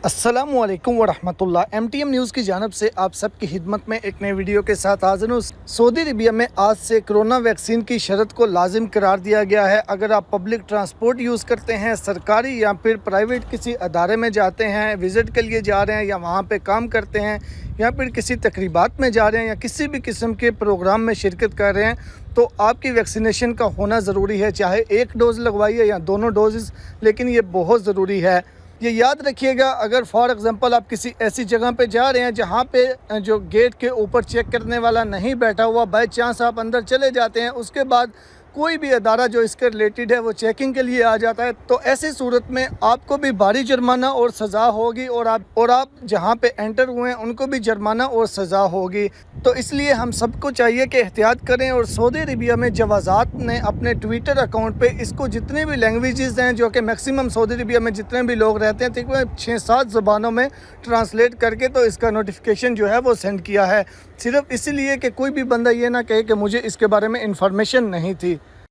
अस्सलामुअलैकुम वरहमतुल्लाह। MTM news की जानिब से आप सबकी खिदमत में एक नए वीडियो के साथ हाजिर हूँ। सऊदी अरबिया में आज से कोरोना वैक्सीन की शर्त को लाजिम करार दिया गया है। अगर आप पब्लिक ट्रांसपोर्ट यूज़ करते हैं, सरकारी या फिर प्राइवेट किसी अदारे में जाते हैं, विज़िट के लिए जा रहे हैं या वहाँ पे काम करते हैं या फिर किसी तकरीबात में जा रहे हैं या किसी भी किस्म के प्रोग्राम में शिरकत कर रहे हैं, तो आपकी वैक्सीनेशन का होना ज़रूरी है। चाहे एक डोज़ लगवाइए या दोनों डोज़, लेकिन ये बहुत ज़रूरी है। ये याद रखिएगा, अगर फॉर एग्ज़ाम्पल आप किसी ऐसी जगह पे जा रहे हैं जहाँ पे जो गेट के ऊपर चेक करने वाला नहीं बैठा हुआ, बाई चांस आप अंदर चले जाते हैं, उसके बाद कोई भी अदारा जो इसके रिलेटेड है वो चेकिंग के लिए आ जाता है, तो ऐसी सूरत में आपको भी भारी जुर्माना और सज़ा होगी और आप जहाँ पे एंटर हुए हैं उनको भी जुर्माना और सज़ा होगी। तो इसलिए हम सबको चाहिए कि एहतियात करें। और सऊदी अरबिया में जवाज़ात ने अपने ट्विटर अकाउंट पे इसको जितने भी लैंग्वेजेस हैं, जो कि मैक्सिमम सऊदी अरबिया में जितने भी लोग रहते हैं, तकरीबन 6-7 ज़ुबानों में ट्रांसलेट करके तो इसका नोटिफिकेशन जो है वो सेंड किया है, सिर्फ इसीलिए कि कोई भी बंदा ये ना कहे कि मुझे इसके बारे में इंफॉर्मेशन नहीं थी।